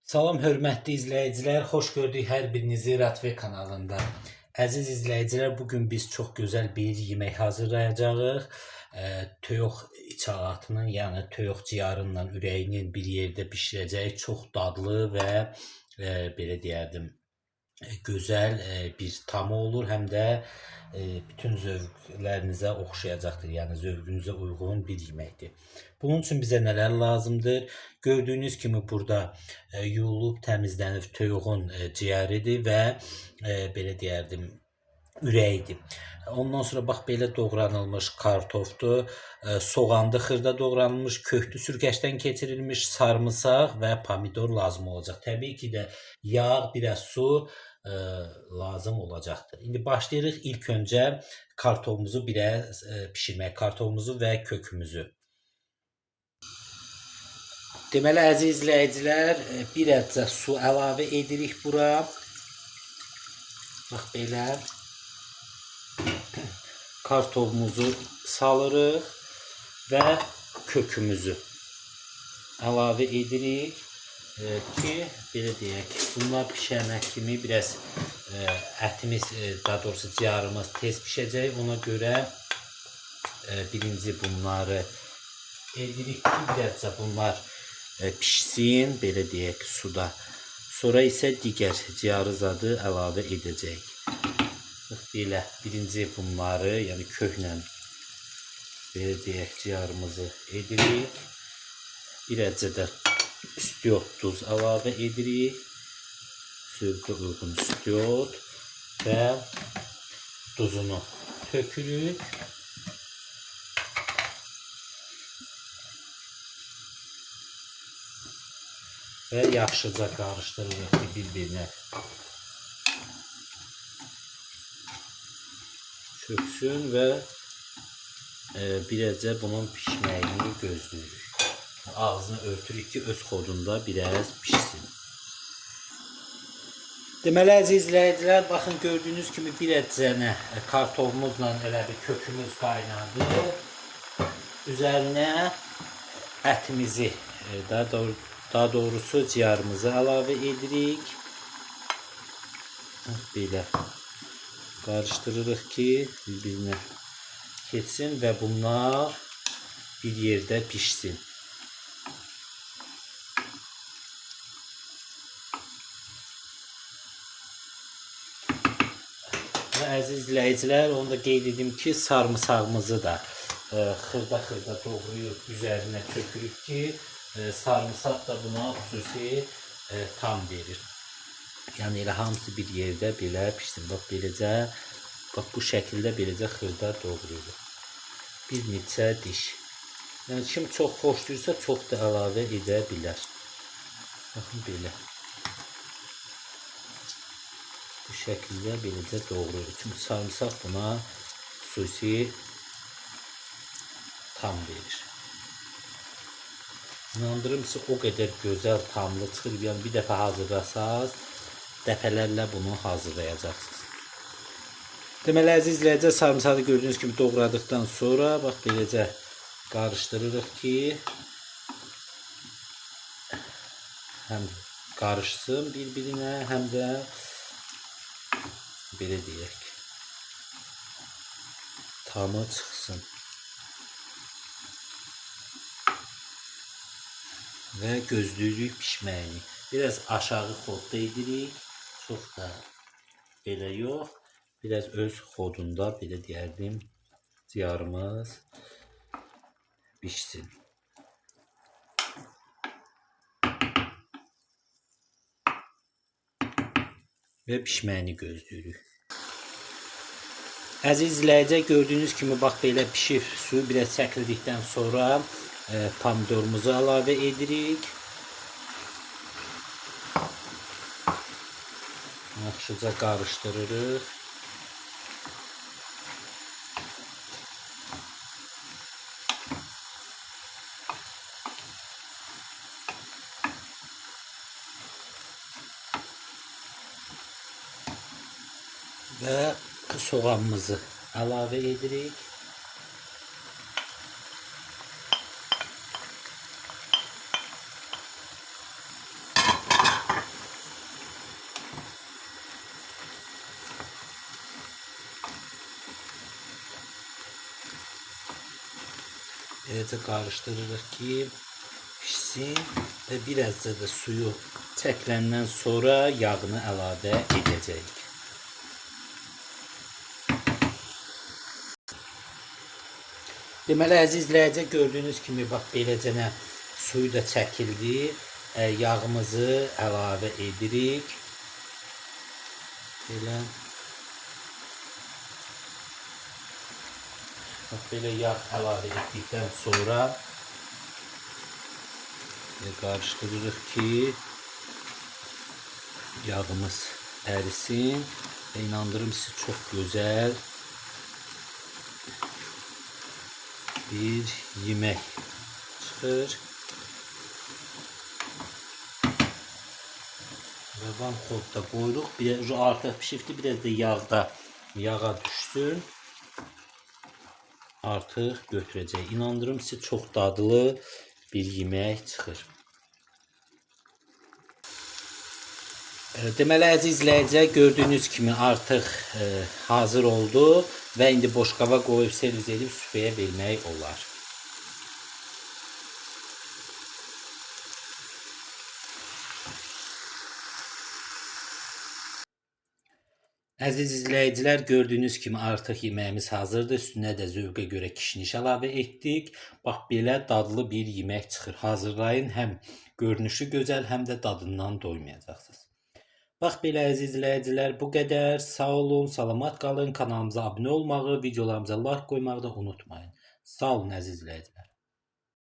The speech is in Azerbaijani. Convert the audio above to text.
Salam hörmətli izləyicilər, xoş gördük hər birinizi Ratve kanalında. Əziz izləyicilər, bugün biz çox gözəl bir yemək hazırlayacağıq. Toyuq içalatının, yəni toyuq ciyarının, ürəyinin bir yerdə bişirəcəyik. Çox dadlı və belə deyərdim, gözəl bir tamı olur, həm də bütün zövqlərinizə oxşayacaqdır. Yəni zövqünüzə uyğun bir yeməkdir. Bunun üçün bizə nələr lazımdır? Gördüyünüz kimi burada yuyulub təmizlənib toyuğun ciyəridir və belə deyərdim, ürəyidir. Ondan sonra bax belə doğranılmış kartofdur, soğandı xırda doğranılmış, köhdü sürkəşdən keçirilmiş, sarımsaq və pomidor lazım olacaq. Təbii ki də yağ, biraz su lazım olacaqdır. İndi başlayırıq ilk öncə kartofumuzu biraz pişirmək, kartofumuzu və kökümüzü. Deməli əziz izləyicilər, bir əcə su əlavə edirik bura. Bax belə kartofumuzu salırıq və kökümüzü əlavə edirik ki, belə deyək, bunlar pişənə kimi biraz ətimiz, daha doğrusu ciyarımız tez pişəcək. Ona görə birinci bunları edirik ki, birazca bunlar pişsin, belə deyək, suda. Sonra isə digər ciyarı zadı əlavə edəcək. Belə birinci bunları, yəni köklə belə deyək, ciyarımızı edirik. Birəcə də istiot duz əlavə edirik. Zövqə uyğun istiot və duzunu tökürük. Və yaxşıca qarışdırırıq ki, bir-birinə çöksün və birəcə bunun pişməyini gözləyirik. Ağzını örtürük ki, öz xodunda biraz pişsin. Deməli əziz izləyicilər, baxın gördüyünüz kimi bir əcənə kartofumuzla elə bir kökümüz qaynadı. Üzərinə ətimizi, daha doğrusu ciyarımızı əlavə edirik. Belə qarışdırırıq ki, bir-birinə keçsin və bunlar bir yerdə pişsin. Və əziz izləyicilər, onu da qeyd edim ki, sarımsağımızı da xırda-xırda doğrayıb üzərinə tökürük ki, sarımsaq da buna xüsusi tam verir. Yəni elə hamısı bir yerdə belə pişsin. Bax beləcə, bax bu şəkildə beləcə xırda doğrayırıq. Bir neçə diş. Yəni kim çox xoşlayırsa çox da əlavə edə bilər. Baxın belə. Bu şəkildə beləcə doğrayırıq. Çünki sarımsaq buna xüsusi tam verir. İnandırım ki, o qədər gözəl tamlı çıxır. Yəni bir dəfə hazırlasaz, dəfələrlə bunu hazırlayacaqsınız. Deməli əziz izləyicilər, sarımsağı gördüyünüz kimi doğradıqdan sonra bax beləcə qarışdırırıq ki, həm qarışsın bir-birinə, həm də belə deyək, tamı çıxsın. Və gözləyirik pişməyini. Biraz aşağı xodda edirik. Çox da belə yox. Biraz öz xodunda, belə deyərdim, ciyarımız pişsin. Və pişməyini gözləyirik. Əziz izləyicilər, gördüyünüz kimi bax belə pişir, suyu biraz çəkildikdən sonra pomidorumuzu əlavə edirik. Yaxşıca qarışdırırıq. Və soğanımızı əlavə edirik. Eləcə qarışdırırıq ki, pişsin və birazca da suyu çəkiləndən sonra yağını əlavə edəcəyik. Deməli, əziz izləyicilər, gördüyünüz kimi bax beləcənə suyu da çəkildi. Yağımızı əlavə edirik. Belə bax belə yağ əlavə etdikdən sonra qarışdırırıq ki, yağımız ərisin və inandırım sizi çox gözəl bir yemək çıxır. Və vanxodda qoyuruq. Artıq pişibdi, biraz da yağa düşsün. Artıq götürəcək. İnandırım sizi çox dadlı bir yemək çıxır. Deməli, əziz izləyicilər, gördüyünüz kimi artıq hazır oldu və indi boşqaba qoyub servis edib süfrəyə vermək olar. Əziz izləyicilər, gördüyünüz kimi artıq yeməyimiz hazırdır. Üstünə də zövqə görə kişniş əlavə etdik. Bax, belə dadlı bir yemək çıxır. Hazırlayın, həm görünüşü gözəl, həm də dadından doymayacaqsınız. Bax, belə əziz izləyicilər, bu qədər. Sağ olun, salamat qalın. Kanalımıza abunə olmağı, videolarımıza like qoymağı da unutmayın. Sağ olun əziz izləyicilər.